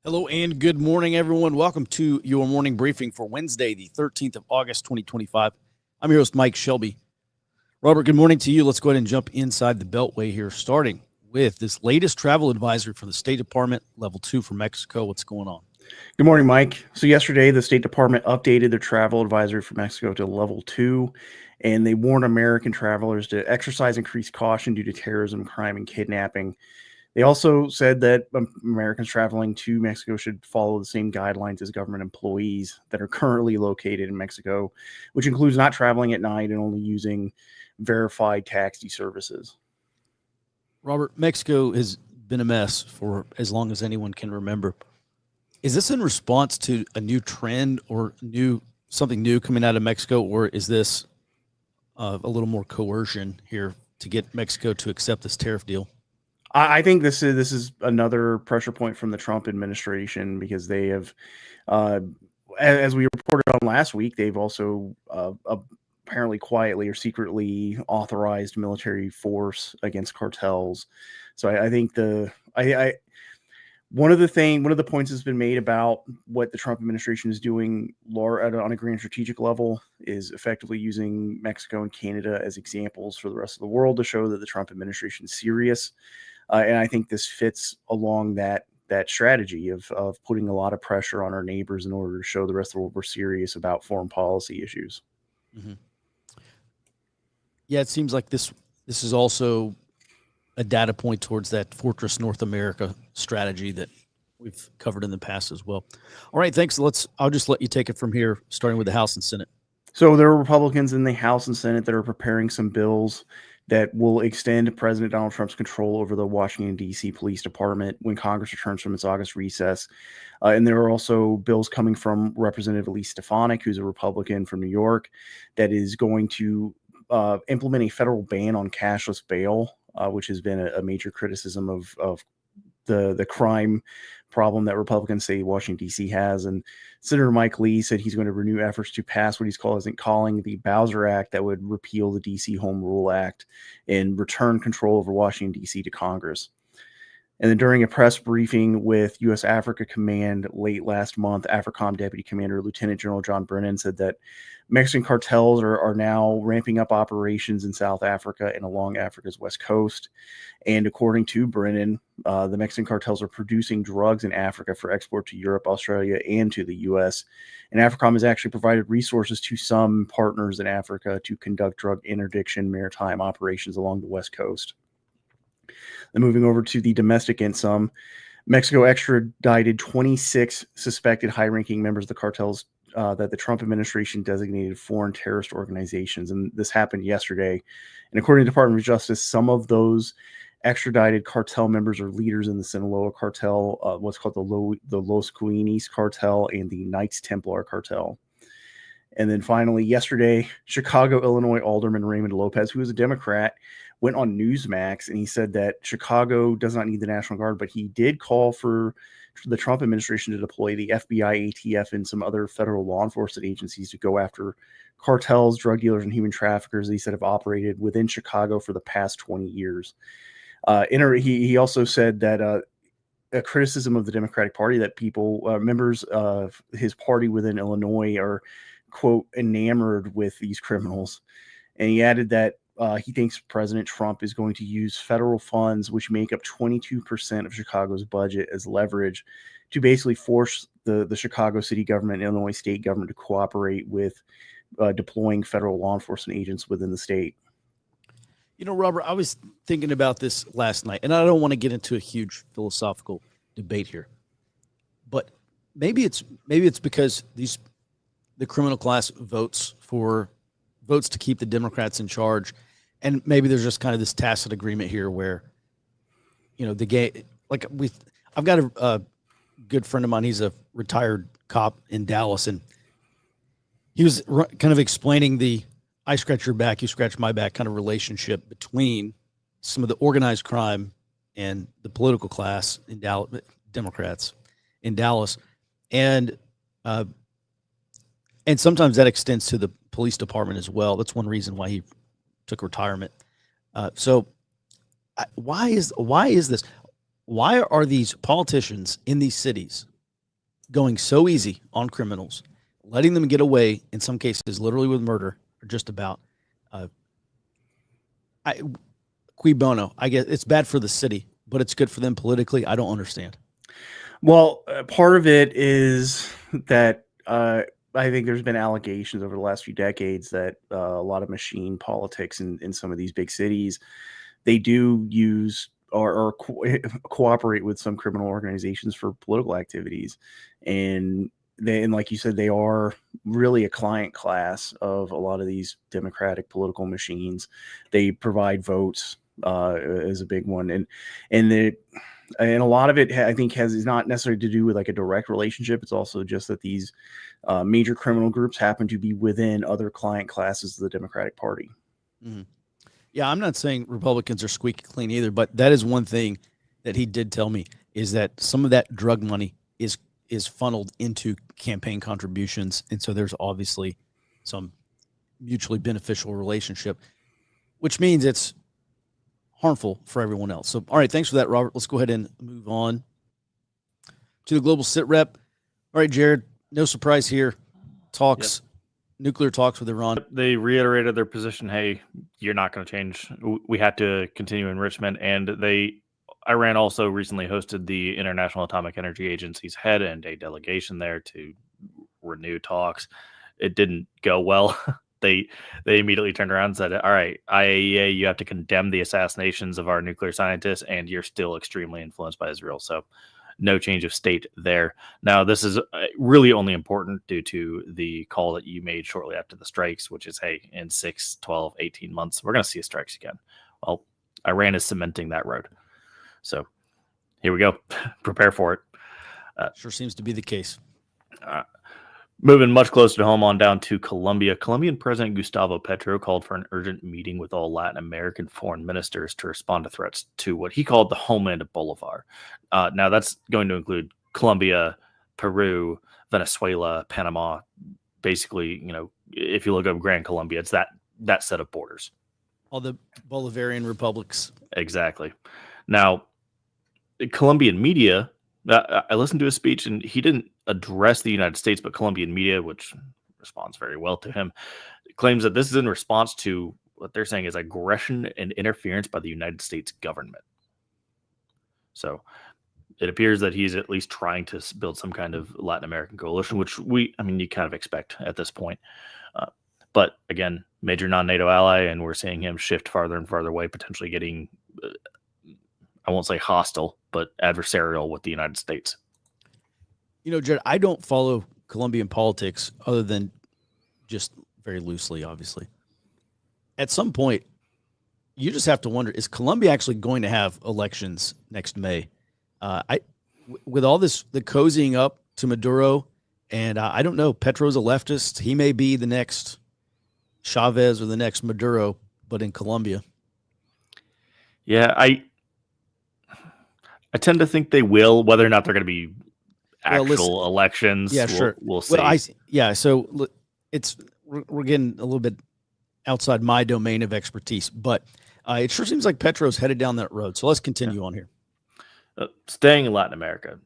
Hello and good morning, everyone. Welcome to your morning briefing for Wednesday, the 13th of August, 2025. I'm your host, Mike Shelby. Robert, good morning to you. Let's go ahead and jump inside the Beltway here, starting with this latest travel advisory from the State Department, level 2 for Mexico. What's going on? Good morning, Mike. So yesterday, the State Department updated their travel advisory for Mexico to level 2, and they warned American travelers to exercise increased caution due to terrorism, crime, and kidnapping. They also said that Americans traveling to Mexico should follow the same guidelines as government employees that are currently located in Mexico, which includes not traveling at night and only using verified taxi services. Robert, Mexico has been a mess for as long as anyone can remember. Is this in response to a new trend or something new coming out of Mexico, or is this a little more coercion here to get Mexico to accept this tariff deal? I think this is another pressure point from the Trump administration because they have, as we reported on last week, they've also apparently quietly or secretly authorized military force against cartels. So I think one of the points that's been made about what the Trump administration is doing on a grand strategic level is effectively using Mexico and Canada as examples for the rest of the world to show that the Trump administration is serious. And I think this fits along that strategy of putting a lot of pressure on our neighbors in order to show the rest of the world we're serious about foreign policy issues. Mm-hmm. Yeah, it seems like this is also a data point towards that Fortress North America strategy that we've covered in the past as well. All right, thanks. I'll just let you take it from here, starting with the House and Senate. So there are Republicans in the House and Senate that are preparing some bills that will extend President Donald Trump's control over the Washington, D.C. Police Department when Congress returns from its August recess. And there are also bills coming from Representative Elise Stefanik, who's a Republican from New York, that is going to implement a federal ban on cashless bail, which has been a major criticism of the crime problem that Republicans say Washington, D.C. has. And Senator Mike Lee said he's going to renew efforts to pass what he's calling the Bowser Act that would repeal the D.C. Home Rule Act and return control over Washington, D.C. to Congress. And then during a press briefing with U.S. Africa Command late last month, AFRICOM Deputy Commander Lieutenant General John Brennan said that Mexican cartels are now ramping up operations in South Africa and along Africa's west coast. And according to Brennan, the Mexican cartels are producing drugs in Africa for export to Europe, Australia, and to the U.S. And AFRICOM has actually provided resources to some partners in Africa to conduct drug interdiction maritime operations along the west coast. Then moving over to the domestic income, Mexico extradited 26 suspected high-ranking members of the cartels that the Trump administration designated foreign terrorist organizations. And this happened yesterday. And according to the Department of Justice, some of those extradited cartel members are leaders in the Sinaloa cartel, what's called the Los Cuinis cartel, and the Knights Templar cartel. And then finally, yesterday, Chicago, Illinois Alderman Raymond Lopez, who is a Democrat, went on Newsmax and he said that Chicago does not need the National Guard, but he did call for the Trump administration to deploy the FBI, ATF, and some other federal law enforcement agencies to go after cartels, drug dealers, and human traffickers that he said have operated within Chicago for the past 20 years. He also said that a criticism of the Democratic Party that members of his party within Illinois are, quote, enamored with these criminals. And he added that he thinks President Trump is going to use federal funds, which make up 22% of Chicago's budget, as leverage to basically force the Chicago city government and Illinois state government to cooperate with deploying federal law enforcement agents within the state. You know, Robert, I was thinking about this last night, and I don't want to get into a huge philosophical debate here, but maybe it's because the criminal class votes to keep the Democrats in charge. And maybe there's just kind of this tacit agreement here where, you know, I've got a good friend of mine. He's a retired cop in Dallas, and he was kind of explaining the I scratch your back, you scratch my back kind of relationship between some of the organized crime and the political class in Dallas, Democrats in Dallas. And sometimes that extends to the police department as well. That's one reason why he took retirement. Why is this? Why are these politicians in these cities going so easy on criminals, letting them get away in some cases, literally with murder, or just about. Uh, I, Qui bono? I guess it's bad for the city, but it's good for them politically. I don't understand. Well, part of it is that I think there's been allegations over the last few decades that a lot of machine politics in some of these big cities, they do use or cooperate with some criminal organizations for political activities. And and like you said, they are really a client class of a lot of these democratic political machines. They provide votes is a big one. And the and a lot of it I think is not necessarily to do with like a direct relationship. It's also just that these major criminal groups happen to be within other client classes of the Democratic Party. Mm-hmm. Yeah, I'm not saying Republicans are squeaky clean either, but that is one thing that he did tell me is that some of that drug money is funneled into campaign contributions, and so there's obviously some mutually beneficial relationship, which means it's harmful for everyone else. So, all right, thanks for that, Robert. Let's go ahead and move on to the global sit rep. All right, Jared, no surprise here. Talks, nuclear talks with Iran. They reiterated their position. Hey, you're not going to change. We had to continue enrichment. And Iran also recently hosted the International Atomic Energy Agency's head and a delegation there to renew talks. It didn't go well. They immediately turned around and said, all right, IAEA, you have to condemn the assassinations of our nuclear scientists, and you're still extremely influenced by Israel. So no change of state there. Now, this is really only important due to the call that you made shortly after the strikes, which is, hey, in 6, 12, 18 months, we're going to see strikes again. Well, Iran is cementing that road. So here we go. Prepare for it. Sure seems to be the case. Moving much closer to home on down to Colombia. Colombian President Gustavo Petro called for an urgent meeting with all Latin American foreign ministers to respond to threats to what he called the homeland of Bolivar. Now, that's going to include Colombia, Peru, Venezuela, Panama. Basically, if you look up Gran Colombia, it's that set of borders. All the Bolivarian republics. Exactly. Now, Colombian media, I listened to his speech, and he didn't address the United States, but Colombian media, which responds very well to him, claims that this is in response to what they're saying is aggression and interference by the United States government. So it appears that he's at least trying to build some kind of Latin American coalition, which you kind of expect at this point. But again, major non-NATO ally, and we're seeing him shift farther and farther away, potentially getting, I won't say hostile, but adversarial with the United States. Jared, I don't follow Colombian politics other than just very loosely, obviously. At some point, you just have to wonder, is Colombia actually going to have elections next May? With all this, the cozying up to Maduro, and I don't know, Petro's a leftist. He may be the next Chavez or the next Maduro, but in Colombia. Yeah, I tend to think they will. Whether or not they're going to be actual elections, yeah, sure, we'll see. So we're getting a little bit outside my domain of expertise, but it sure seems like Petro's headed down that road. So let's continue on here. Staying in Latin America,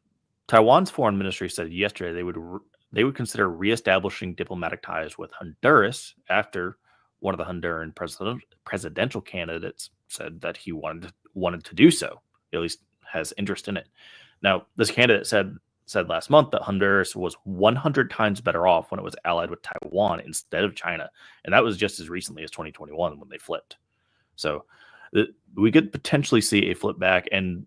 Taiwan's foreign ministry said yesterday they would consider reestablishing diplomatic ties with Honduras after one of the Honduran presidential candidates said that he wanted to do so. At least has interest in it. Now, this candidate said last month that Honduras was 100 times better off when it was allied with Taiwan instead of China, and that was just as recently as 2021 when they flipped. So we could potentially see a flip back, and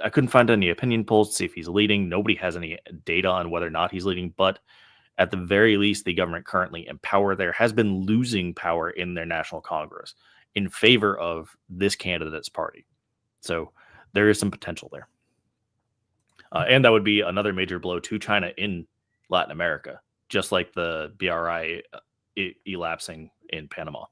I couldn't find any opinion polls to see if he's leading. Nobody has any data on whether or not he's leading, but at the very least, the government currently in power there has been losing power in their national Congress in favor of this candidate's party. So there is some potential there. And that would be another major blow to China in Latin America, just like the BRI elapsing in Panama.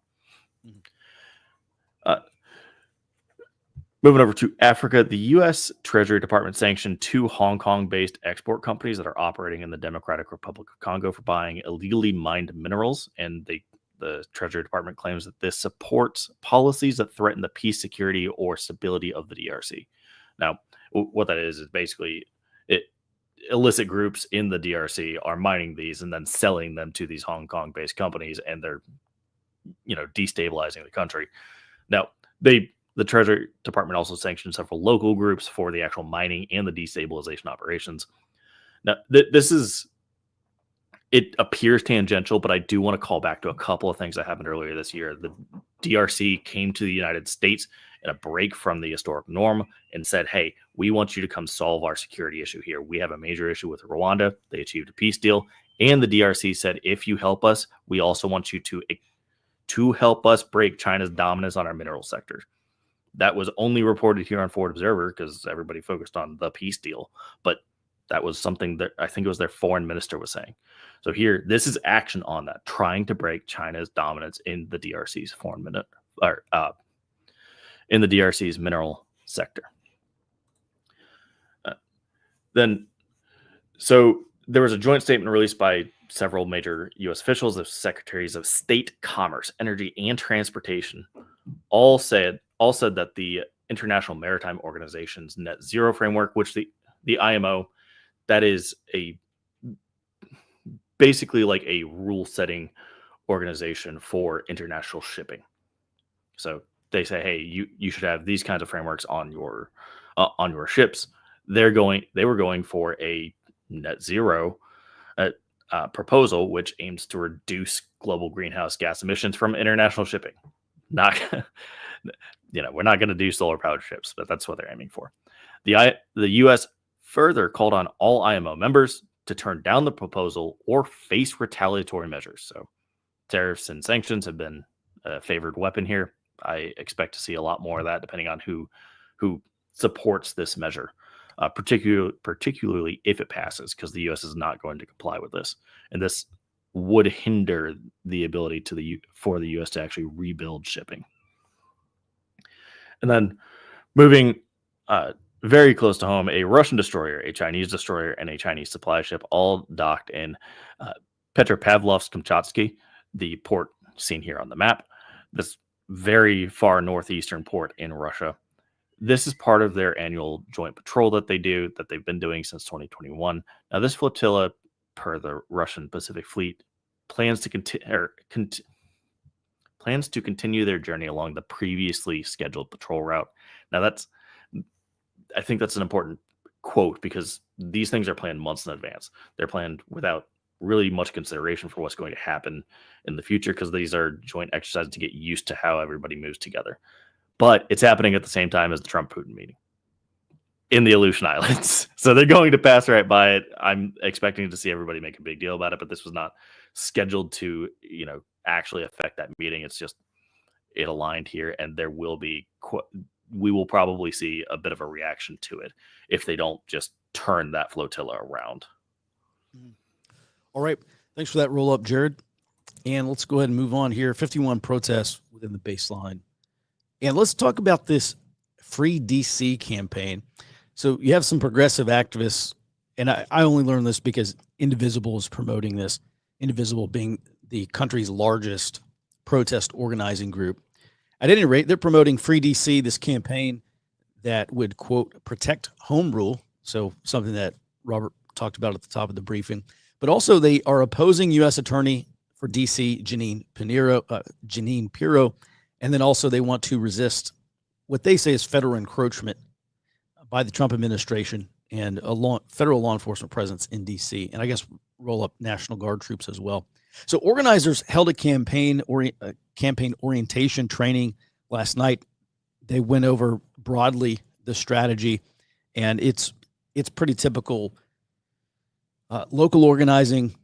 Moving over to Africa, the U.S. Treasury Department sanctioned 2 Hong Kong-based export companies that are operating in the Democratic Republic of Congo for buying illegally mined minerals, and the Treasury Department claims that this supports policies that threaten the peace, security, or stability of the DRC. Now, what that is basically illicit groups in the DRC are mining these and then selling them to these Hong Kong-based companies, and they're, destabilizing the country. Now, the Treasury Department also sanctioned several local groups for the actual mining and the destabilization operations. Now, it appears tangential, but I do want to call back to a couple of things that happened earlier this year. The DRC came to the United States in a break from the historic norm and said, hey, we want you to come solve our security issue here. We have a major issue with Rwanda. They achieved a peace deal. And the DRC said, if you help us, we also want you to help us break China's dominance on our mineral sector. That was only reported here on Forward Observer because everybody focused on the peace deal. But that was something that I think it was their foreign minister was saying. So here, this is action on that, trying to break China's dominance in the DRC's in the DRC's mineral sector. So there was a joint statement released by several major U.S. officials, the secretaries of state, commerce, energy, and transportation, all said that the International Maritime Organization's net zero framework, which the IMO, that is basically like a rule-setting organization for international shipping. So they say, hey, you should have these kinds of frameworks on your ships. They were going for a net zero proposal, which aims to reduce global greenhouse gas emissions from international shipping. Not, we're not going to do solar powered ships, but that's what they're aiming for. The U.S. further called on all IMO members to turn down the proposal or face retaliatory measures. So tariffs and sanctions have been a favored weapon here. I expect to see a lot more of that depending on who supports this measure, particularly if it passes, because the U.S. is not going to comply with this. And this would hinder the ability for the U.S. to actually rebuild shipping. And then moving very close to home, a Russian destroyer, a Chinese destroyer, and a Chinese supply ship all docked in Petropavlovsk-Kamchatsky, the port seen here on the map, this very far northeastern port in Russia. This is part of their annual joint patrol that they've been doing since 2021. Now, this flotilla, per the Russian Pacific Fleet, plans to continue their journey along the previously scheduled patrol route. Now, I think that's an important quote because these things are planned months in advance. They're planned without really much consideration for what's going to happen in the future because these are joint exercises to get used to how everybody moves together. But it's happening at the same time as the Trump-Putin meeting in the Aleutian Islands. So they're going to pass right by it. I'm expecting to see everybody make a big deal about it, but this was not scheduled to, actually affect that meeting. It's just, it aligned here, and there will be, we will probably see a bit of a reaction to it if they don't just turn that flotilla around. All right. Thanks for that roll up, Jared. And let's go ahead and move on here. 51 protests within the baseline. And let's talk about this Free DC campaign. So you have some progressive activists, and I only learned this because Indivisible is promoting this. Indivisible being the country's largest protest organizing group. At any rate, they're promoting Free DC, this campaign that would, quote, protect home rule. So something that Robert talked about at the top of the briefing. But also they are opposing U.S. Attorney for D.C., Jeanine Pirro. And then also they want to resist what they say is federal encroachment by the Trump administration and a federal law enforcement presence in D.C. And I guess roll up National Guard troops as well. So organizers held a campaign orientation training last night. They went over broadly the strategy, and it's pretty typical local organizing,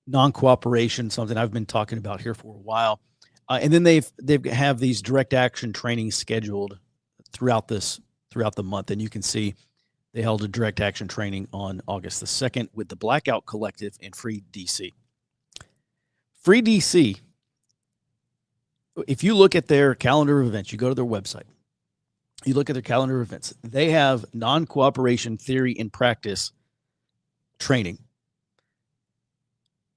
non-cooperation, something I've been talking about here for a while. And then they have these direct action trainings scheduled throughout the month. And you can see they held a direct action training on August the 2nd with the Blackout Collective and Free DC. Free DC, if you look at their calendar of events, you go to their website, you look at their calendar of events, they have non-cooperation theory and practice training.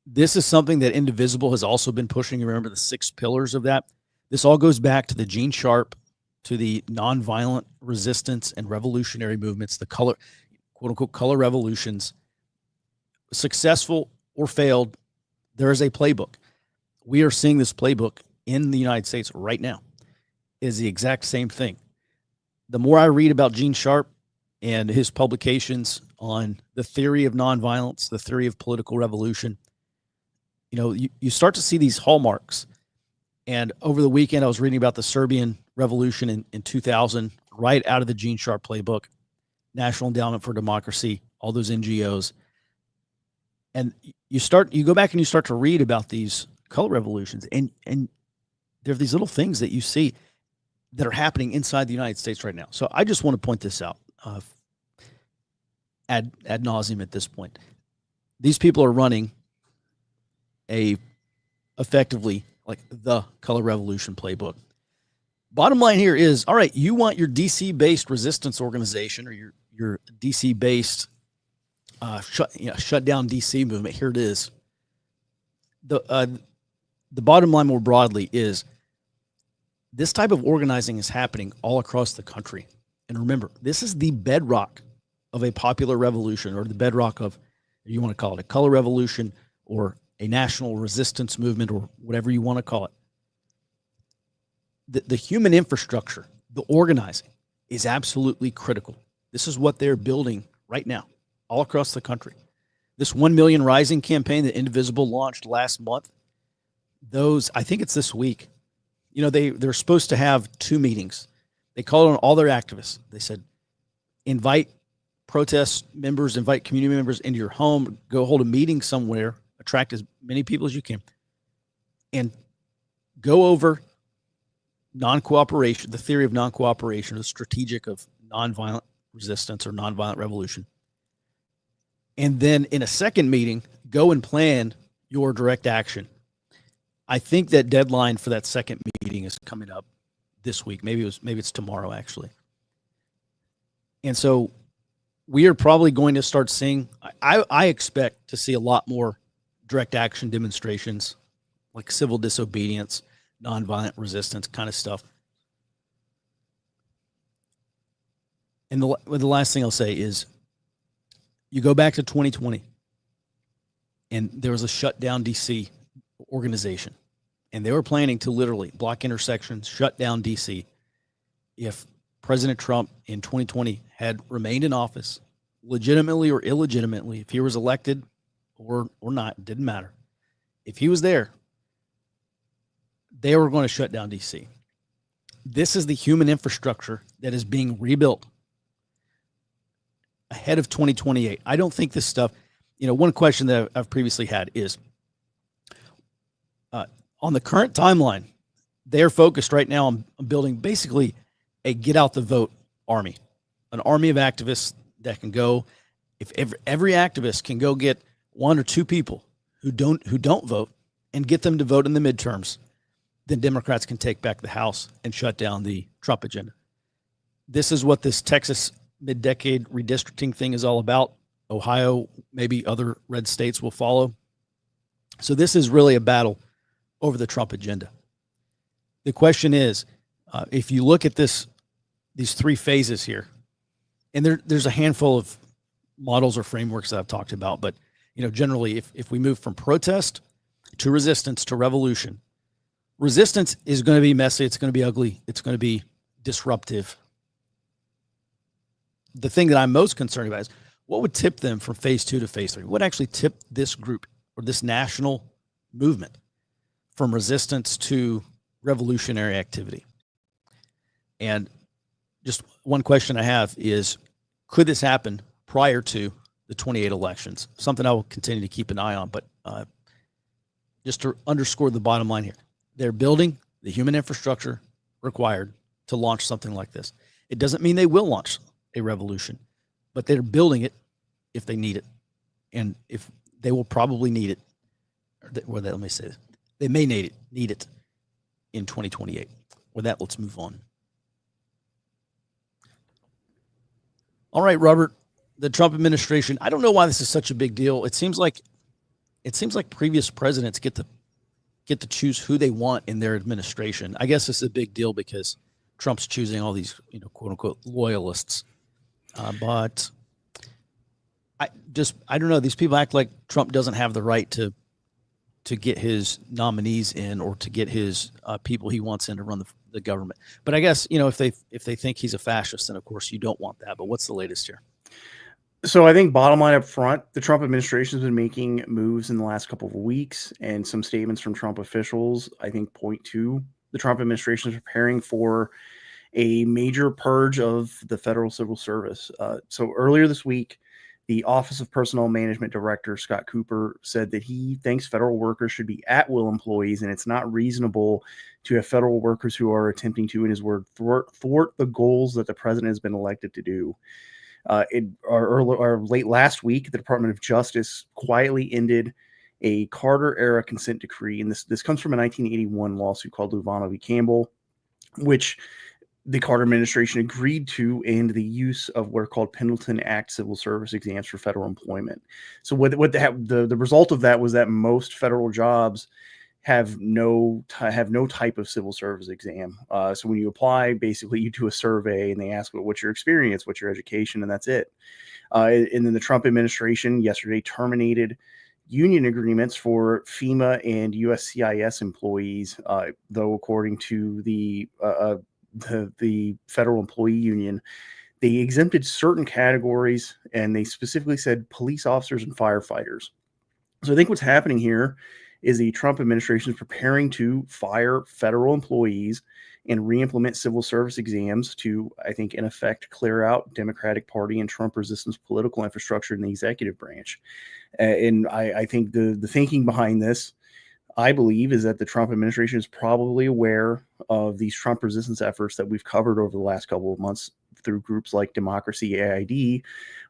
This is something that Indivisible has also been pushing. Remember the 6 pillars of that? This all goes back to the Gene Sharp, to the nonviolent resistance and revolutionary movements, the color, quote unquote, color revolutions. successful or failed, there is a playbook. We are seeing this playbook in the United States right now. It is the exact same thing. The more I read about Gene Sharp and his publications on the theory of nonviolence, the theory of political revolution, you start to see these hallmarks. And over the weekend, I was reading about the Serbian Revolution in 2000, right out of the Gene Sharp playbook, National Endowment for Democracy, all those NGOs. And you go back and you start to read about these color revolutions, and there are these little things that you see that are happening inside the United States right now. So I just want to point this out ad nauseum at this point. These people are running effectively like the color revolution playbook. Bottom line here is, all right, you want your DC-based resistance organization or your DC-based shut down DC movement. Here it is. The bottom line more broadly is this type of organizing is happening all across the country. And remember, this is the bedrock of a popular revolution, or the bedrock of, you want to call it a color revolution or a national resistance movement, or whatever you want to call it. The human infrastructure, the organizing, is absolutely critical. This is what they're building right now all across the country. This 1 Million Rising campaign that Indivisible launched last month, I think it's this week. They're supposed to have 2 meetings. They called on all their activists. They said, invite protest members, invite community members into your home, go hold a meeting somewhere, attract as many people as you can, and go over non-cooperation, the theory of non-cooperation, the strategic of nonviolent resistance or nonviolent revolution. And then in a second meeting, go and plan your direct action. I think that deadline for that second meeting is coming up this week. Maybe it's tomorrow, actually. And so we are probably going to start seeing, I expect to see a lot more direct action demonstrations, like civil disobedience, nonviolent resistance kind of stuff. And the last thing I'll say is, you go back to 2020, and there was a shutdown DC organization, and they were planning to literally block intersections, shut down DC. If President Trump in 2020 had remained in office, legitimately or illegitimately, if he was elected or not, it didn't matter. If he was there, they were going to shut down DC. This is the human infrastructure that is being rebuilt ahead of 2028. I don't think this stuff, one question that I've previously had is, on the current timeline, they're focused right now on building basically a get out the vote army, an army of activists that can go, if every activist can go get 1 or 2 people who don't vote and get them to vote in the midterms, then Democrats can take back the House and shut down the Trump agenda. This is what this Texas mid-decade redistricting thing is all about. Ohio, maybe other red states will follow. So this is really a battle over the Trump agenda. The question is, if you look at these 3 phases here, and there's a handful of models or frameworks that I've talked about, but generally, if we move from protest to resistance to revolution, resistance is going to be messy, it's going to be ugly, it's going to be disruptive. The thing that I'm most concerned about is what would tip them from phase 2 to phase 3? What actually tipped this group or this national movement from resistance to revolutionary activity? And just one question I have is, could this happen prior to the 28 elections? Something I will continue to keep an eye on, but just to underscore the bottom line here, they're building the human infrastructure required to launch something like this. It doesn't mean they will launch a revolution, but they're building it if they need it. And if they will probably need it, let me say this, they may need it in 2028. With that, let's move on. All right, Robert, the Trump administration, I don't know why this is such a big deal. It seems like previous presidents get to choose who they want in their administration. I guess it's a big deal because Trump's choosing all these, quote unquote, loyalists. But I don't know. These people act like Trump doesn't have the right to get his nominees in or to get his people he wants in to run the government. But I guess, if they think he's a fascist, then of course you don't want that. But what's the latest here? So I think bottom line up front, the Trump administration has been making moves in the last couple of weeks, and some statements from Trump officials, I think, point to the Trump administration is preparing for a major purge of the federal civil service. So earlier this week, the Office of Personnel Management Director, Scott Cooper, said that he thinks federal workers should be at-will employees, and it's not reasonable to have federal workers who are attempting to, in his word, thwart the goals that the president has been elected to do. Late last week, the Department of Justice quietly ended a Carter-era consent decree, and this comes from a 1981 lawsuit called Luvano v. Campbell, which the Carter administration agreed to end the use of what are called Pendleton Act civil service exams for federal employment. So the result of that was that most federal jobs have no type of civil service exam. So when you apply, basically you do a survey and they ask, what's your experience, what's your education, and that's it. And then the Trump administration yesterday terminated union agreements for FEMA and USCIS employees, though according to the Federal Employee Union, they exempted certain categories, and they specifically said police officers and firefighters. So I think what's happening here is the Trump administration is preparing to fire federal employees and re-implement civil service exams to, I think, in effect, clear out Democratic Party and Trump resistance political infrastructure in the executive branch. And I think the thinking behind this, I believe, is that the Trump administration is probably aware of these Trump resistance efforts that we've covered over the last couple of months through groups like Democracy AID,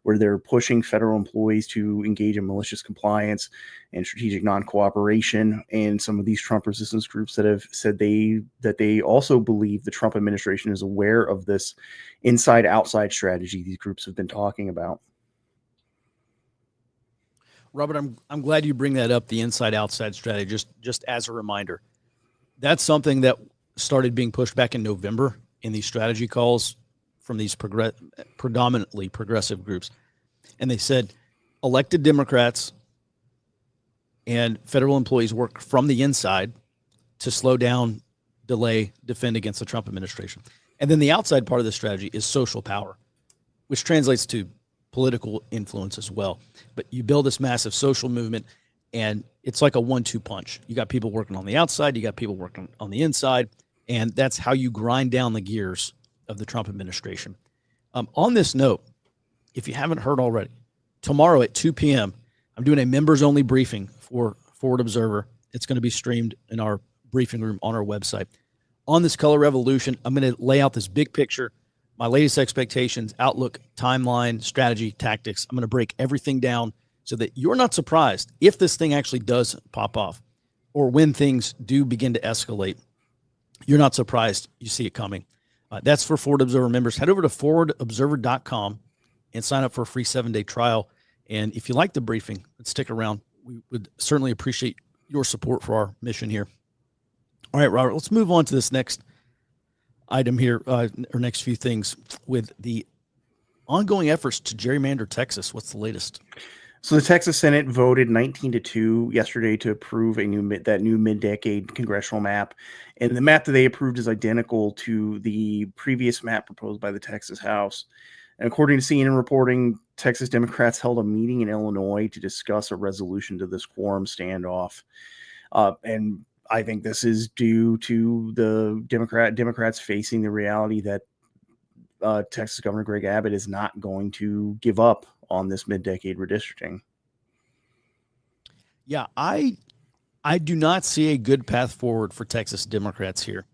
where they're pushing federal employees to engage in malicious compliance and strategic non-cooperation, and some of these Trump resistance groups that have said that they also believe the Trump administration is aware of this inside-outside strategy these groups have been talking about. Robert, I'm glad you bring that up, the inside-outside strategy, just as a reminder. That's something that started being pushed back in November in these strategy calls from these predominantly progressive groups. And they said elected Democrats and federal employees work from the inside to slow down, delay, defend against the Trump administration. And then the outside part of the strategy is social power, which translates to political influence as well. But you build this massive social movement, and it's like a 1-2 punch. You got people working on the outside, you got people working on the inside, and that's how you grind down the gears of the Trump administration. On this note, if you haven't heard already, tomorrow at 2 p.m., I'm doing a members-only briefing for Forward Observer. It's going to be streamed in our briefing room on our website. On this color revolution, I'm going to lay out this big picture, my latest expectations, outlook, timeline, strategy, tactics. I'm going to break everything down so that you're not surprised if this thing actually does pop off, or when things do begin to escalate. You're not surprised. You see it coming. That's for Forward Observer members. Head over to forwardobserver.com and sign up for a free 7-day trial. And if you like the briefing, stick around. We would certainly appreciate your support for our mission here. All right, Robert, let's move on to this next item here, or next few things, with the ongoing efforts to gerrymander Texas. What's the latest? So the Texas Senate voted 19-2 yesterday to approve that new mid-decade congressional map. And the map that they approved is identical to the previous map proposed by the Texas House. And according to CNN reporting, Texas Democrats held a meeting in Illinois to discuss a resolution to this quorum standoff. And I think this is due to the Democrats facing the reality that Texas Governor Greg Abbott is not going to give up on this mid-decade redistricting. Yeah, I do not see a good path forward for Texas Democrats here.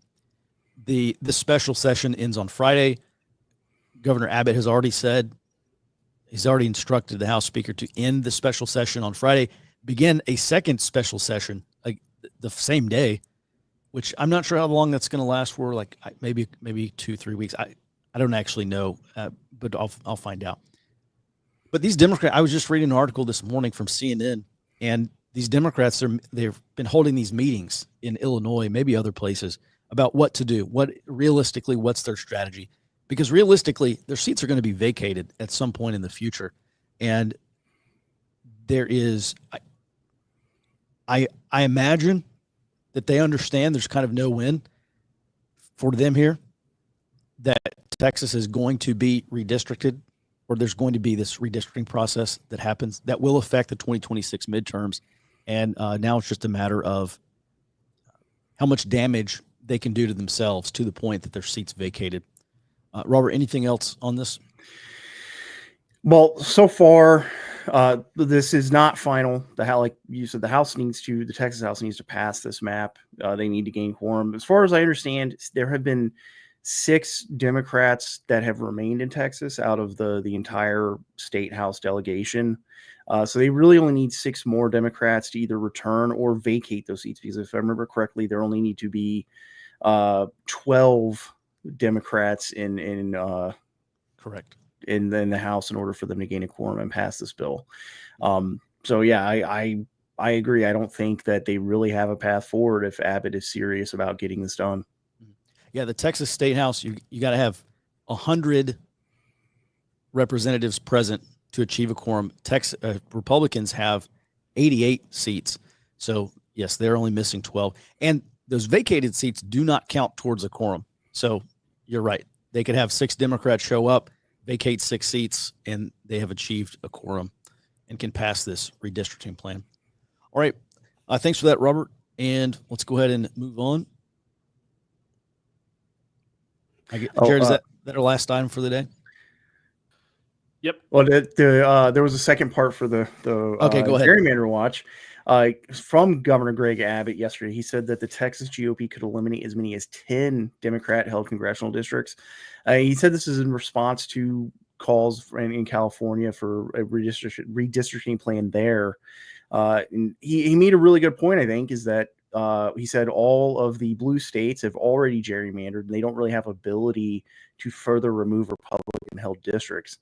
The special session ends on Friday. Governor Abbott has already said, he's already instructed the House Speaker to end the special session on Friday, begin a second special session the same day, which I'm not sure how long that's going to last for, like maybe 2-3 weeks. I don't actually know, but I'll find out. But these Democrats, I was just reading an article this morning from CNN, and these Democrats, they've been holding these meetings in Illinois, maybe other places, about what to do, what's their strategy. Because realistically, their seats are going to be vacated at some point in the future. And there is, I imagine that they understand there's kind of no win for them here, that Texas is going to be redistricted, or there's going to be this redistricting process that happens that will affect the 2026 midterms. And now it's just a matter of how much damage they can do to themselves to the point that their seats vacated. Robert, anything else on this? Well, so far, this is not final. Like you said, the Texas House needs to pass this map. They need to gain quorum. As far as I understand, there have been 6 Democrats that have remained in Texas out of the entire state House delegation. So they really only need 6 more Democrats to either return or vacate those seats, because if I remember correctly, there only need to be 12 Democrats in Correct. in the House in order for them to gain a quorum and pass this bill. So yeah, I agree. I don't think that they really have a path forward if Abbott is serious about getting this done. Yeah, the Texas State House, you got to have 100 representatives present to achieve a quorum. Republicans have 88 seats. So, yes, they're only missing 12. And those vacated seats do not count towards a quorum. So, you're right. They could have 6 Democrats show up, vacate 6 seats, and they have achieved a quorum and can pass this redistricting plan. All right. Thanks for that, Robert. And let's go ahead and move on. Jared, is that our last item for the day? Yep. Well, there was a second part for the Okay, go ahead. gerrymander watch from Governor Greg Abbott yesterday. He said that the Texas GOP could eliminate as many as 10 Democrat-held congressional districts. He said this is in response to calls in California for a redistricting plan there. And he made a really good point, I think, is that he said all of the blue states have already gerrymandered, and they don't really have ability to further remove Republican-held districts.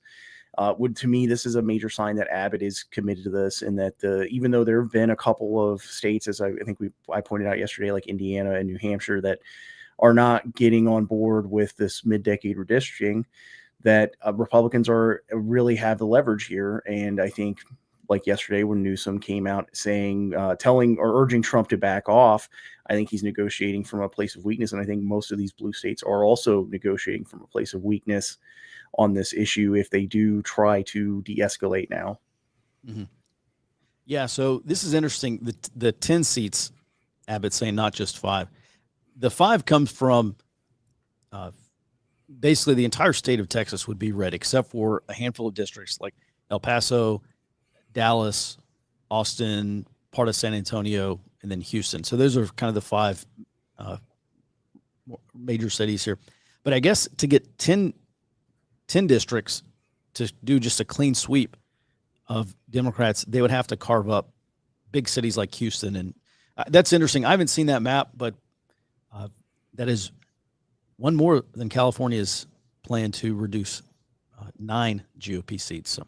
To me, this is a major sign that Abbott is committed to this, and that even though there have been a couple of states, as I think I pointed out yesterday, like Indiana and New Hampshire, that are not getting on board with this mid-decade redistricting, that Republicans really have the leverage here. And I think, like yesterday when Newsom came out saying, telling or urging Trump to back off, I think he's negotiating from a place of weakness. And I think most of these blue states are also negotiating from a place of weakness on this issue if they do try to de-escalate now. Mm-hmm. Yeah, so this is interesting. The 10 seats, Abbott's saying not just 5. The 5 comes from basically the entire state of Texas would be red, except for a handful of districts like El Paso, Dallas, Austin, part of San Antonio, and then Houston. So those are kind of the 5 major cities here. But I guess to get 10 districts to do just a clean sweep of Democrats, they would have to carve up big cities like Houston. And that's interesting. I haven't seen that map, but that is one more than California's plan to reduce 9 GOP seats. So,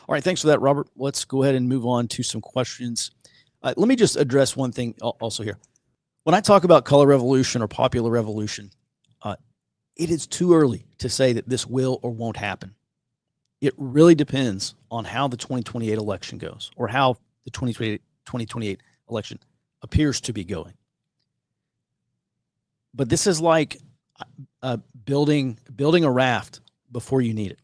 all right, thanks for that, Robert. Let's go ahead and move on to some questions. Let me just address one thing also here. When I talk about color revolution or popular revolution, it is too early to say that this will or won't happen. It really depends on how the 2028 election goes, or how the 2028 election appears to be going. But this is like building a raft before you need it.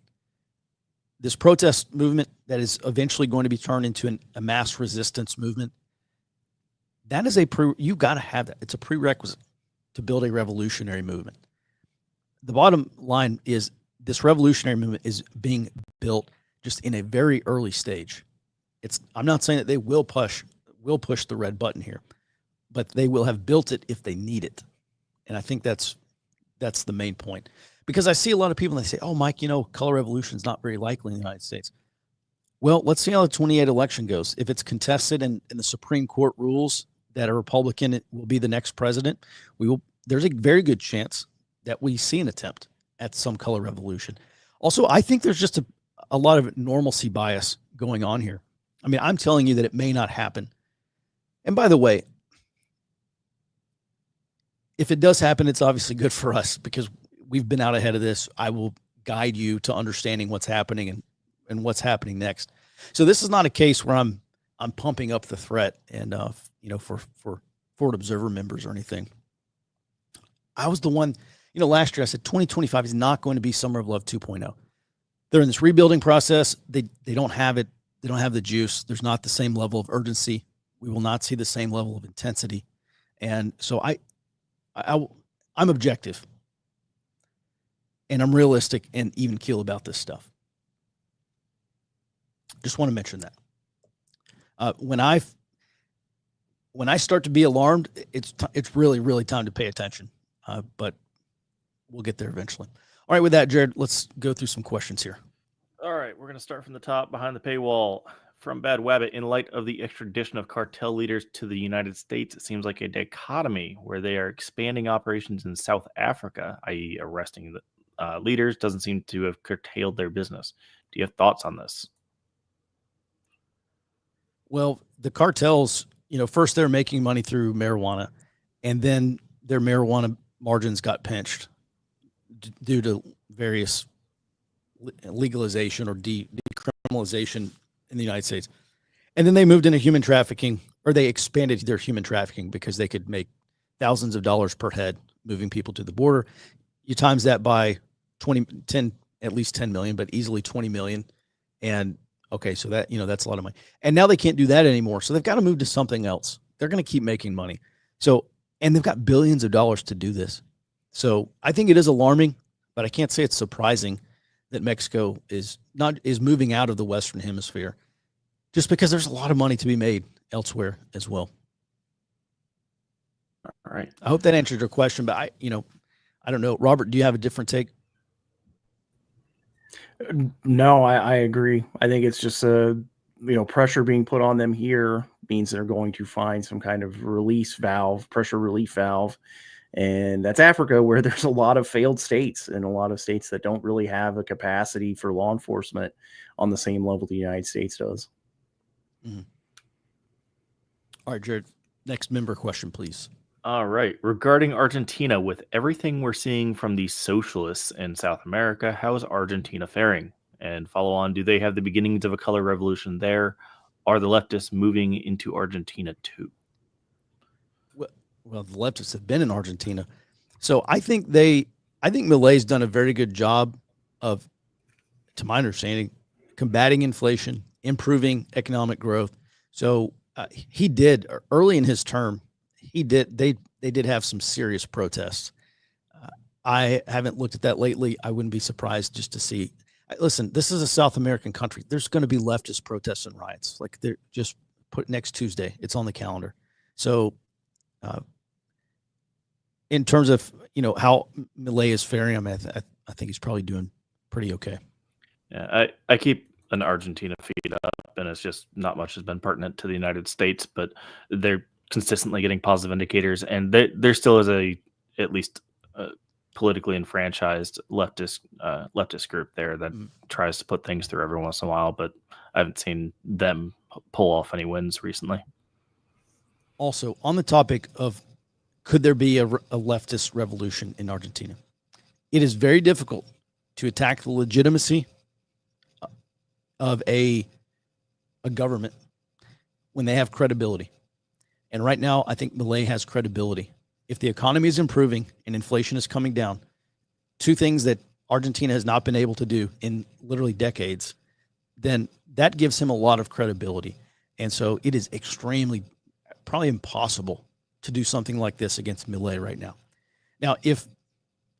This protest movement that is eventually going to be turned into a mass resistance movement, that is you got to have that. It's a prerequisite to build a revolutionary movement. The bottom line is this revolutionary movement is being built just in a very early stage. I'm not saying that they will push the red button here, but they will have built it if they need it. And I think that's the main point. Because I see a lot of people, and they say, oh, Mike, color revolution is not very likely in the United States. Well, let's see how the 28 election goes. If it's contested and the Supreme Court rules that a Republican will be the next president, there's a very good chance that we see an attempt at some color revolution. Also, I think there's just a lot of normalcy bias going on here. I mean, I'm telling you that it may not happen. And by the way, if it does happen, it's obviously good for us because we've been out ahead of this. I will guide you to understanding what's happening and what's happening next. So this is not a case where I'm I'm pumping up the threat, and for Forward Observer members or anything. I was the one, last year I said 2025 is not going to be Summer of Love 2.0. They're in this rebuilding process. They don't have it. They don't have the juice. There's not the same level of urgency. We will not see the same level of intensity. And so I'm objective, and I'm realistic and even keel about this stuff. Just want to mention that. When I start to be alarmed, it's really, really time to pay attention. But we'll get there eventually. All right, with that, Jared, let's go through some questions here. All right, we're going to start from the top behind the paywall. From Bad Wabbit, in light of the extradition of cartel leaders to the United States, it seems like a dichotomy where they are expanding operations in South Africa, i.e. arresting the leaders, doesn't seem to have curtailed their business. Do you have thoughts on this? Well, the cartels, first they're making money through marijuana, and then their marijuana margins got pinched due to various legalization or decriminalization in the United States. And then they moved into human trafficking, or they expanded their human trafficking because they could make thousands of dollars per head moving people to the border. You times that by at least 10 million, but easily 20 million. And okay, so that, that's a lot of money. And now they can't do that anymore. So they've got to move to something else. They're going to keep making money. So, and they've got billions of dollars to do this. So I think it is alarming, but I can't say it's surprising that Mexico is moving out of the Western Hemisphere, just because there's a lot of money to be made elsewhere as well. All right. I hope that answered your question, but I don't know. Robert, do you have a different take? No, I agree. I think it's just pressure being put on them here means they're going to find some kind of pressure relief valve. And that's Africa, where there's a lot of failed states and a lot of states that don't really have a capacity for law enforcement on the same level the United States does. Mm-hmm. All right, Jared, next member question, please. All right. Regarding Argentina, with everything we're seeing from the socialists in South America, how is Argentina faring? And follow on, do they have the beginnings of a color revolution there? Are the leftists moving into Argentina too? Well, the leftists have been in Argentina. So I think Milei's done a very good job of, to my understanding, combating inflation, improving economic growth. So he did early in his term. They did have some serious protests. I haven't looked at that lately. I wouldn't be surprised just to see. Listen, this is a South American country. There's going to be leftist protests and riots. Like they're just put next Tuesday. It's on the calendar. So in terms of, how Milei is faring, I mean, I think he's probably doing pretty okay. Yeah, I keep an Argentina feed up, and it's just not much has been pertinent to the United States, but they're consistently getting positive indicators, and there still is at least politically enfranchised leftist group there that tries to put things through every once in a while, but I haven't seen them pull off any wins recently. Also, on the topic of could there be a leftist revolution in Argentina, it is very difficult to attack the legitimacy of a government when they have credibility. And right now, I think Milei has credibility. If the economy is improving and inflation is coming down, two things that Argentina has not been able to do in literally decades, then that gives him a lot of credibility. And so it is probably impossible to do something like this against Milei right now. Now, if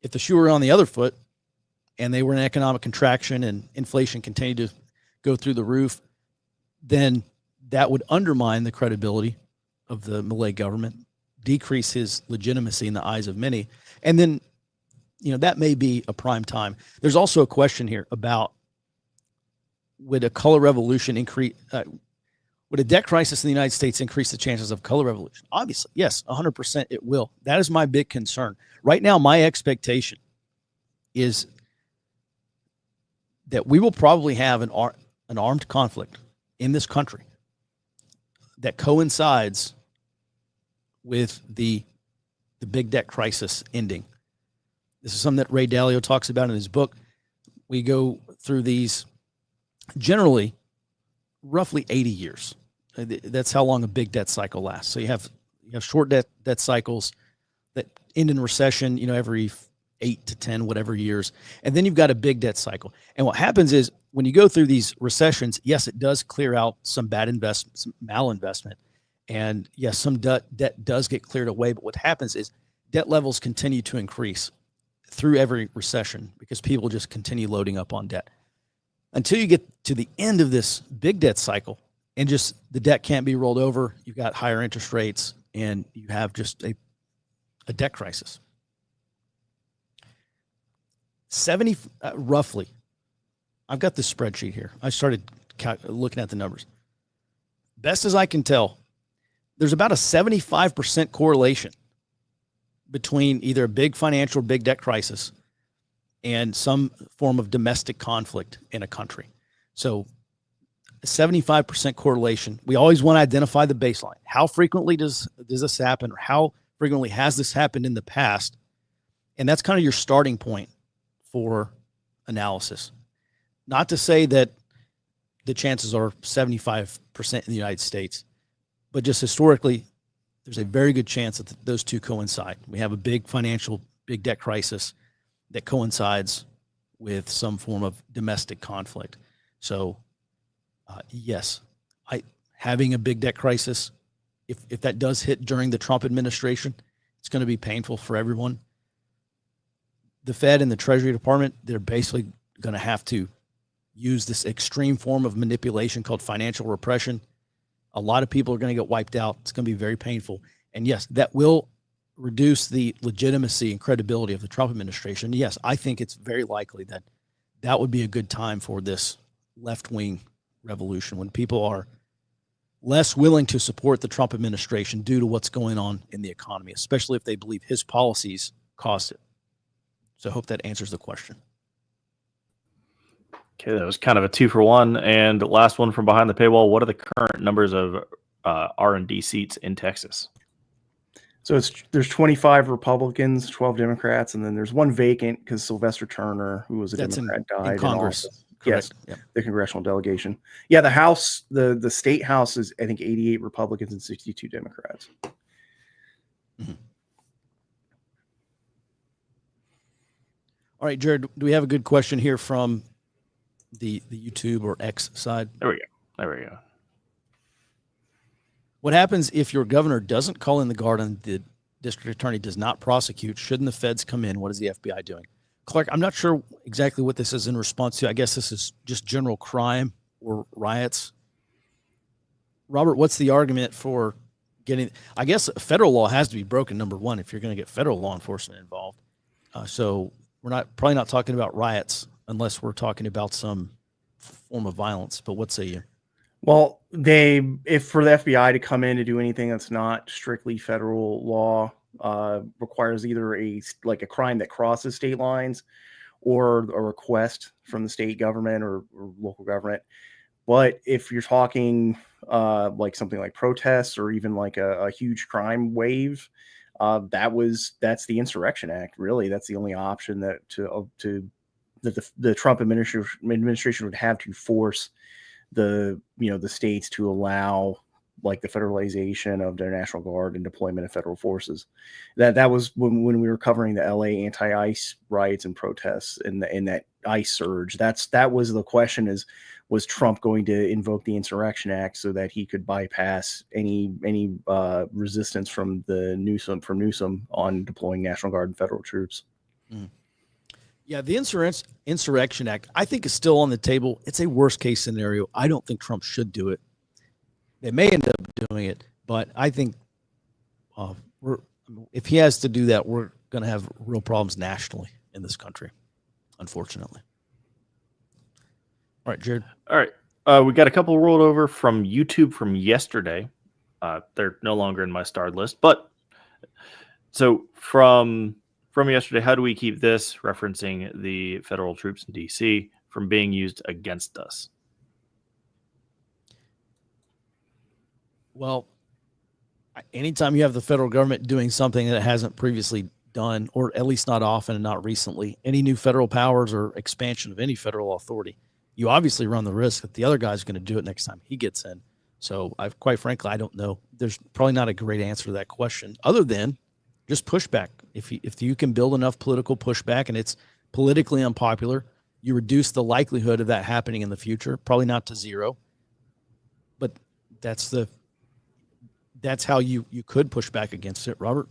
the shoe were on the other foot and they were in economic contraction and inflation continued to go through the roof, then that would undermine the credibility of the Milei government, decrease his legitimacy in the eyes of many. And then, that may be a prime time. There's also a question here about would a color revolution increase, would a debt crisis in the United States increase the chances of color revolution? Obviously, yes, 100% it will. That is my big concern. Right now, my expectation is that we will probably have an armed conflict in this country that coincides with the big debt crisis ending. This is something that Ray Dalio talks about in his book. We go through these generally roughly 80 years. That's how long a big debt cycle lasts. So you have short debt cycles that end in recession, every 8 to 10, whatever years. And then you've got a big debt cycle. And what happens is when you go through these recessions, yes, it does clear out some bad investment, some malinvestment. And yes, some debt does get cleared away. But what happens is debt levels continue to increase through every recession because people just continue loading up on debt until you get to the end of this big debt cycle and just the debt can't be rolled over. You've got higher interest rates and you have just a debt crisis. Roughly, I've got this spreadsheet here. I started looking at the numbers. Best as I can tell, there's about a 75% correlation between either a big financial or big debt crisis and some form of domestic conflict in a country. So 75% correlation. We always want to identify the baseline. How frequently does this happen, or how frequently has this happened in the past? And that's kind of your starting point for analysis. Not to say that the chances are 75% in the United States, but just historically, there's a very good chance that those two coincide. We have a big debt crisis that coincides with some form of domestic conflict. So, yes, having a big debt crisis, if that does hit during the Trump administration, it's going to be painful for everyone. The Fed and the Treasury Department, they're basically going to have to use this extreme form of manipulation called financial repression. A lot of people are going to get wiped out. It's going to be very painful. And yes, that will reduce the legitimacy and credibility of the Trump administration. Yes, I think it's very likely that that would be a good time for this left-wing revolution when people are less willing to support the Trump administration due to what's going on in the economy, especially if they believe his policies caused it. So I hope that answers the question. Okay, that was kind of a 2-for-1. And the last one from behind the paywall, what are the current numbers of R&D seats in Texas? So there's 25 Republicans, 12 Democrats, and then there's one vacant because Sylvester Turner, who was a Democrat, died in Congress. Yes, yep. The congressional delegation. Yeah, the House, the state House is, I think, 88 Republicans and 62 Democrats. Mm-hmm. All right, Jared, do we have a good question here from the YouTube or X side? There we go. What happens if your governor doesn't call in the guard and the district attorney does not prosecute? Shouldn't the feds come in? What is the FBI doing? Clark, I'm not sure exactly what this is in response to. I guess this is just general crime or riots. Robert, what's the argument for getting? I guess federal law has to be broken, number one, if you're going to get federal law enforcement involved. So we're probably not talking about riots unless we're talking about some form of violence. But what say you? Well, if for the FBI to come in to do anything that's not strictly federal law, requires either a crime that crosses state lines or a request from the state government or local government. But if you're talking like something like protests or even like a huge crime wave, that's the Insurrection Act. Really, that's the only option that the Trump administration would have to force the states to allow like the federalization of their National Guard and deployment of federal forces. That was when we were covering the LA anti-ICE riots and protests in that ICE surge. That was the question: was Trump going to invoke the Insurrection Act so that he could bypass any resistance from Newsom on deploying National Guard and federal troops? Mm. Yeah, the Insurrection Act, I think, is still on the table. It's a worst-case scenario. I don't think Trump should do it. They may end up doing it, but I think if he has to do that, we're going to have real problems nationally in this country, unfortunately. All right, Jared. All right. We got a couple rolled over from YouTube from yesterday. They're no longer in my starred list, but so from yesterday, how do we keep this, referencing the federal troops in D.C., from being used against us? Well, anytime you have the federal government doing something that it hasn't previously done, or at least not often and not recently, any new federal powers or expansion of any federal authority, you obviously run the risk that the other guy's going to do it next time he gets in. So quite frankly, I don't know. There's probably not a great answer to that question other than just pushback. If you can build enough political pushback and it's politically unpopular, you reduce the likelihood of that happening in the future, probably not to zero, but that's how you could push back against it, Robert.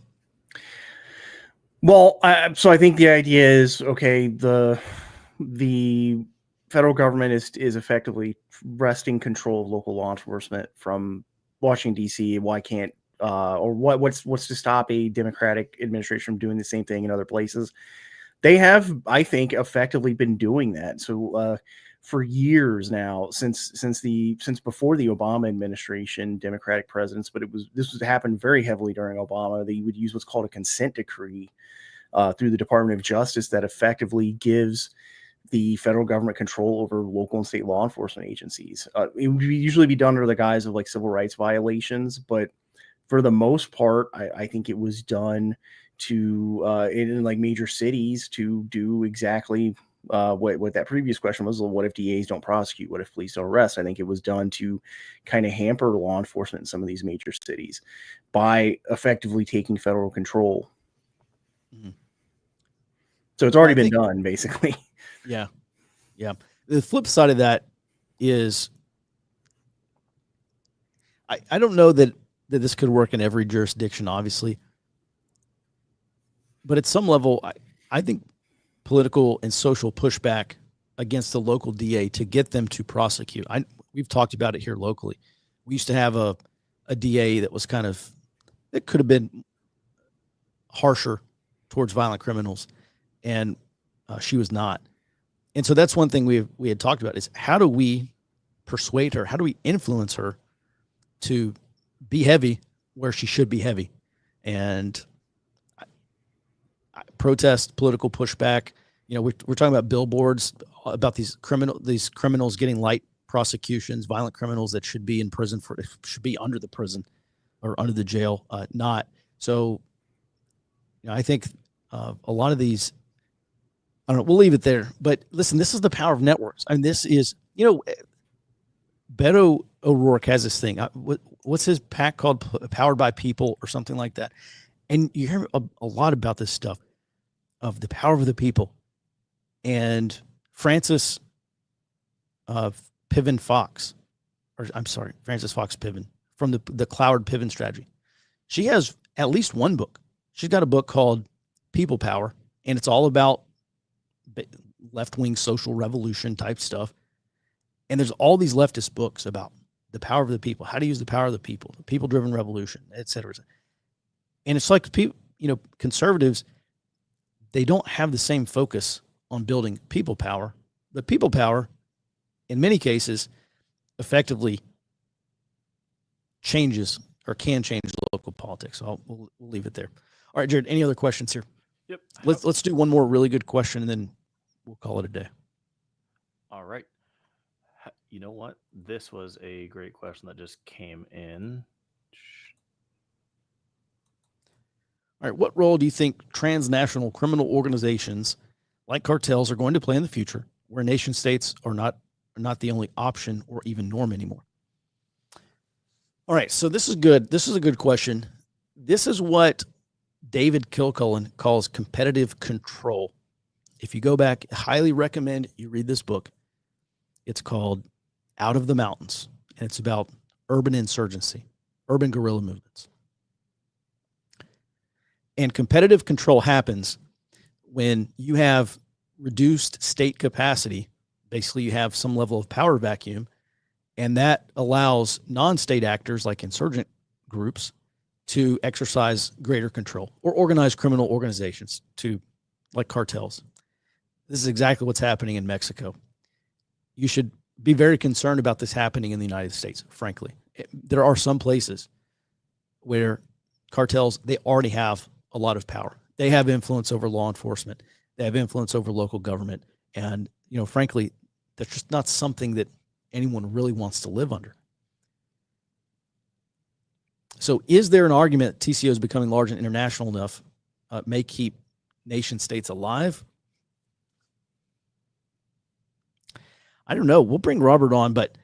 Well, so I think the idea is, okay, the federal government is effectively wresting control of local law enforcement from Washington, D.C. Why can't or what's to stop a Democratic administration from doing the same thing in other places? They have, I think, effectively been doing that. So for years now, since before the Obama administration, Democratic presidents, but this was happened very heavily during Obama. They would use what's called a consent decree through the Department of Justice that effectively gives the federal government control over local and state law enforcement agencies. It would usually be done under the guise of like civil rights violations, but for the most part, I think it was done to in like major cities to do exactly what that previous question was. What if DAs don't prosecute? What if police don't arrest? I think it was done to kind of hamper law enforcement in some of these major cities by effectively taking federal control. Mm-hmm. So it's already been done, basically. Yeah. Yeah. The flip side of that is I don't know that this could work in every jurisdiction, obviously. But at some level, I think political and social pushback against the local DA to get them to prosecute. We've talked about it here locally. We used to have a DA that was it could have been harsher towards violent criminals, and she was not. And so that's one thing we had talked about is how do we persuade her? How do we influence her to be heavy where she should be heavy? And protest, political pushback. You know, we're talking about billboards about these criminals getting light prosecutions, violent criminals that should be in prison should be under the prison or under the jail, not. So, you know, I think a lot of these, I don't know, we'll leave it there. But listen, this is the power of networks. I mean, this is, you know, Beto O'Rourke has this thing. What's his pack called? Powered by People or something like that. And you hear a lot about this stuff of the power of the people. And Frances Piven Fox, or I'm sorry, Frances Fox Piven from the Cloward Piven strategy. She has at least one book. She's got a book called People Power, and it's all about left-wing social revolution type stuff. And there's all these leftist books about the power of the people, how to use the power of the people-driven revolution, et cetera. And it's like people, you know, conservatives, they don't have the same focus on building people power. But people power, in many cases, effectively changes or can change local politics. So we'll leave it there. All right, Jared, any other questions here? Yep. Let's do one more really good question, and then we'll call it a day. All right. You know what? This was a great question that just came in. All right. What role do you think transnational criminal organizations like cartels are going to play in the future, where nation states are not the only option or even norm anymore? All right. So this is good. This is a good question. This is what David Kilcullen calls competitive control. If you go back, I highly recommend you read this book. It's called Out of the Mountains, and it's about urban insurgency, urban guerrilla movements. And competitive control happens when you have reduced state capacity. Basically, you have some level of power vacuum, and that allows non-state actors like insurgent groups to exercise greater control, or organized criminal organizations like cartels. This is exactly what's happening in Mexico. You should be very concerned about this happening in the United States, frankly. There are some places where cartels, they already have a lot of power. They have influence over law enforcement. They have influence over local government. And, you know, frankly, that's just not something that anyone really wants to live under. So is there an argument that TCO is becoming large and international enough may keep nation states alive? I don't know. We'll bring Robert on, but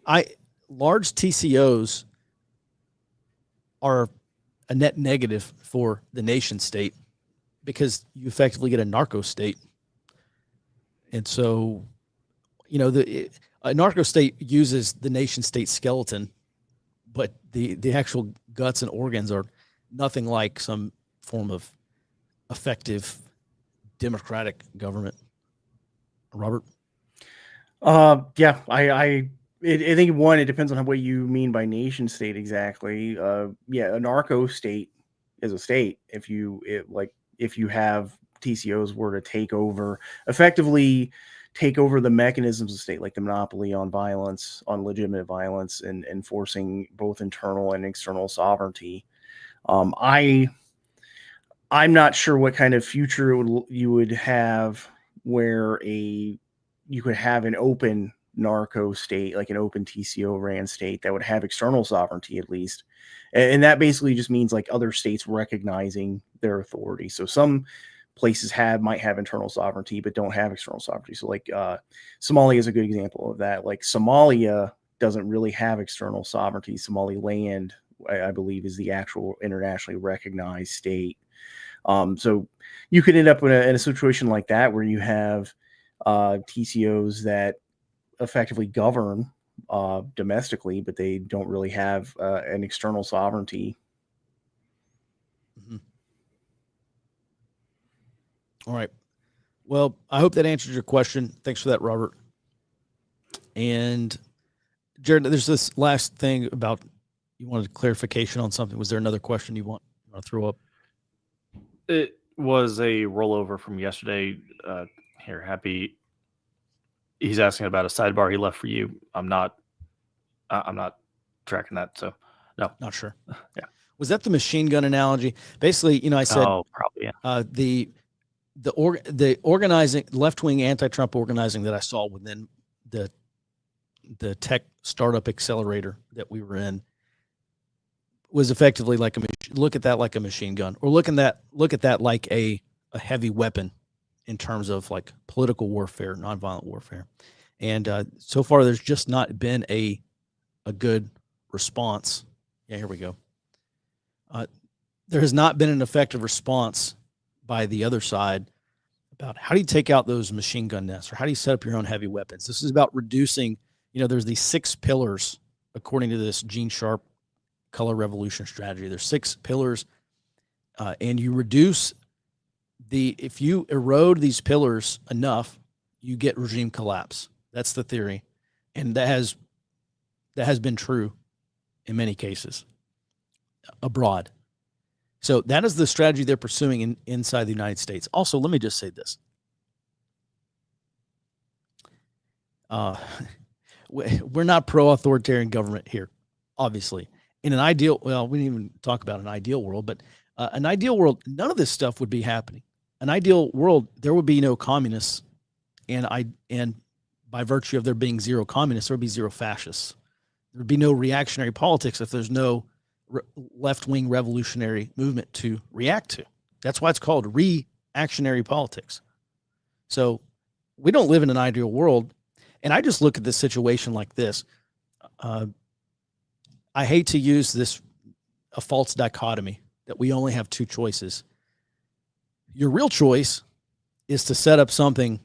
I large TCOs are a net negative for the nation state because you effectively get a narco state. And so, a narco state uses the nation state skeleton, but the actual guts and organs are nothing like some form of effective democratic government. Robert? Yeah, I think one, it depends on what you mean by nation state exactly. Yeah, a narco state is a state. If you have TCOs were to effectively take over the mechanisms of state, like the monopoly on violence, on legitimate violence, and enforcing both internal and external sovereignty. I'm not sure what kind of future you would have where you could have an open narco state, like an open TCO ran state that would have external sovereignty at least. And that basically just means like other states recognizing their authority. So some places might have internal sovereignty, but don't have external sovereignty. So like Somalia is a good example of that. Like Somalia doesn't really have external sovereignty. Somaliland, I believe, is the actual internationally recognized state. So you could end up in a situation like that where you have TCOs that effectively govern domestically, but they don't really have an external sovereignty. Mm-hmm. All right. Well, I hope that answers your question. Thanks for that, Robert. And Jared, there's this last thing about you wanted clarification on something. Was there another question you want to throw up? It was a rollover from yesterday. Here, Happy. He's asking about a sidebar he left for you. I'm not tracking that, so no, not sure. Yeah, was that the machine gun analogy? Basically, I said, probably, yeah. The organizing, left-wing anti-Trump organizing that I saw within the tech startup accelerator that we were in was effectively like look at that like a machine gun, or look at that like a heavy weapon in terms of like political warfare, nonviolent warfare. And so far, there's just not been a good response. Yeah, here we go. There has not been an effective response by the other side about how do you take out those machine gun nests, or how do you set up your own heavy weapons. This is about reducing, there's these 6 pillars, according to this Gene Sharp color revolution strategy. There's 6 pillars, and you reduce if you erode these pillars enough, you get regime collapse. That's the theory. And that has been true in many cases abroad. So that is the strategy they're pursuing inside the United States. Also, let me just say this. We're not pro-authoritarian government here, obviously. In an ideal, we didn't even talk about an ideal world, but an ideal world, none of this stuff would be happening. An ideal world, there would be no communists, and by virtue of there being 0 communists, there would be 0 fascists. There would be no reactionary politics if there's no left-wing revolutionary movement to react to. That's why it's called reactionary politics. So we don't live in an ideal world. And I just look at this situation like this. I hate to use a false dichotomy that we only have 2 choices. Your real choice is to set up something,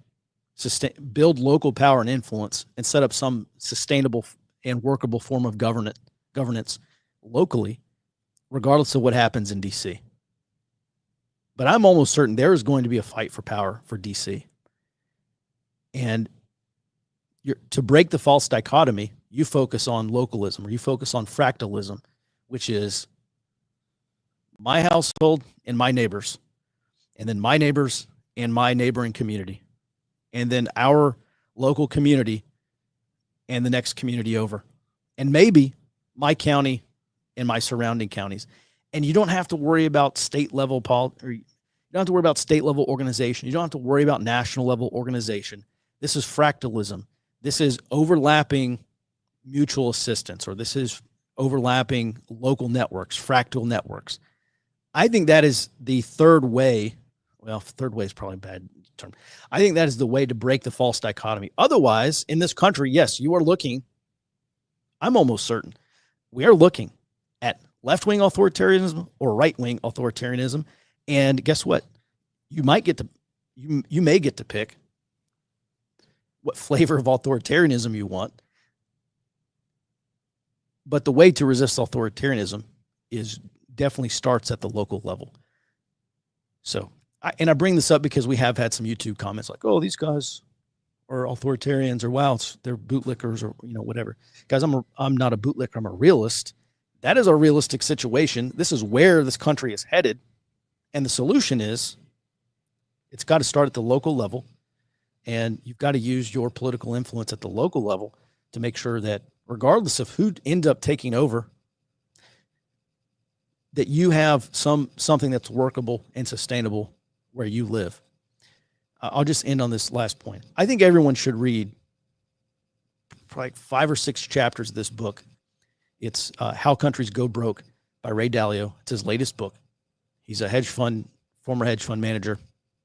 build local power and influence, and set up some sustainable and workable form of governance locally, regardless of what happens in DC. But I'm almost certain there is going to be a fight for power for DC. And to break the false dichotomy, you focus on localism, or you focus on fractalism, which is my household and my neighbors, and then my neighbors and my neighboring community, and then our local community and the next community over, and maybe my county and my surrounding counties. And you don't have to worry about state level you don't have to worry about state level organization. You don't have to worry about national level organization. This is fractalism. This is overlapping mutual assistance, or this is overlapping local networks, fractal networks. I think that is the third way. Well, third way is probably a bad term. I think that is the way to break the false dichotomy. Otherwise, in this country, yes, you are looking I'm almost certain we are looking at left-wing authoritarianism or right-wing authoritarianism. And guess what? You might get to, you may get to pick what flavor of authoritarianism you want. But the way to resist authoritarianism definitely starts at the local level. So, I bring this up because we have had some YouTube comments like, "Oh, these guys are authoritarians," or "Wow, they're bootlickers," or whatever. Guys, I'm not a bootlicker. I'm a realist. That is a realistic situation. This is where this country is headed, and the solution is it's got to start at the local level, and you've got to use your political influence at the local level to make sure that, regardless of who ends up taking over, that you have something that's workable and sustainable where you live. I'll just end on this last point. I think everyone should read probably 5 or 6 chapters of this book. It's How Countries Go Broke by Ray Dalio. It's his latest book. He's a former hedge fund manager.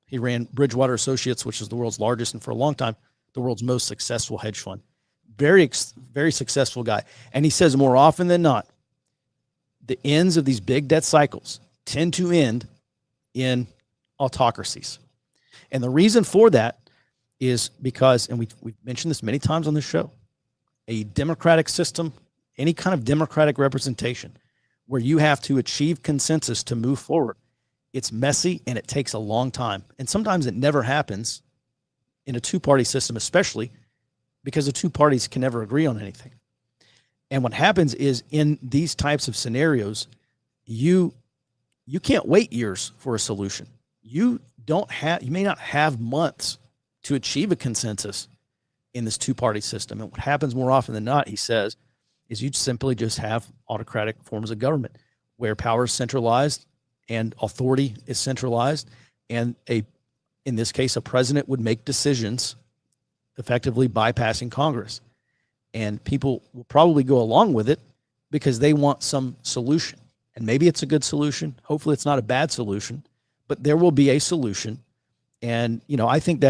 He ran Bridgewater Associates, which is the world's largest and for a long time the world's most successful hedge fund. Very, very successful guy. And he says more often than not, the ends of these big debt cycles tend to end in autocracies. And the reason for that is because, and we've mentioned this many times on this show, a democratic system, any kind of democratic representation where you have to achieve consensus to move forward, it's messy and it takes a long time. And sometimes it never happens in a two-party system, especially because the two parties can never agree on anything. And what happens is, in these types of scenarios, you can't wait years for a solution. You may not have months to achieve a consensus in this two-party system. And what happens more often than not, he says, is you simply just have autocratic forms of government where power is centralized and authority is centralized. And in this case, a president would make decisions effectively bypassing Congress. And people will probably go along with it because they want some solution. And maybe it's a good solution. Hopefully it's not a bad solution, but there will be a solution. And, I think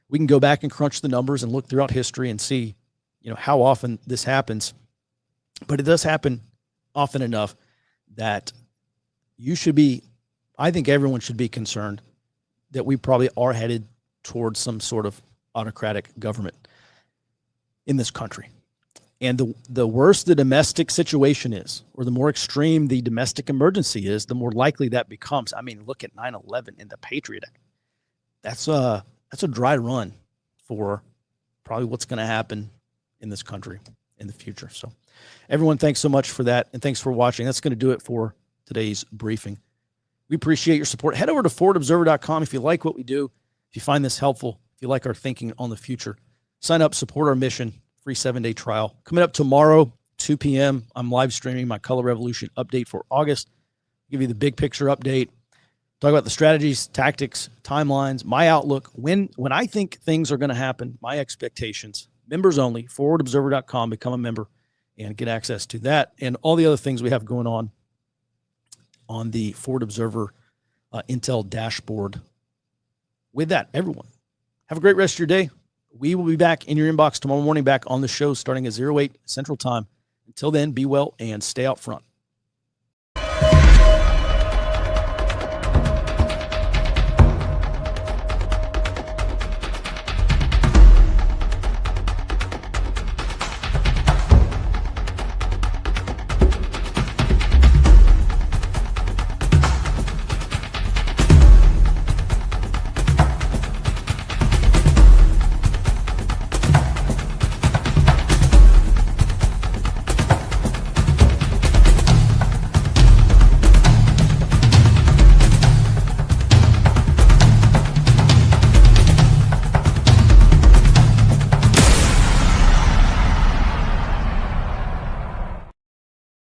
we can go back and crunch the numbers and look throughout history and see, how often this happens. But it does happen often enough that I think everyone should be concerned that we probably are headed towards some sort of autocratic government in this country. And the worse the domestic situation is, or the more extreme the domestic emergency is, the more likely that becomes. I mean, look at 9/11 and the Patriot Act. That's a dry run for probably what's going to happen in this country in the future. So everyone, thanks so much for that. And thanks for watching. That's going to do it for today's briefing. We appreciate your support. Head over to forwardobserver.com if you like what we do, if you find this helpful, if you like our thinking on the future. Sign up, support our mission, free 7-day trial. Coming up tomorrow, 2 p.m., I'm live streaming my Color Revolution update for August. Give you the big picture update. Talk about the strategies, tactics, timelines, my outlook, when I think things are going to happen, my expectations. Members only, forwardobserver.com, become a member and get access to that and all the other things we have going on the Forward Observer Intel dashboard. With that, everyone, have a great rest of your day. We will be back in your inbox tomorrow morning, back on the show starting at 08 Central Time. Until then, be well and stay out front.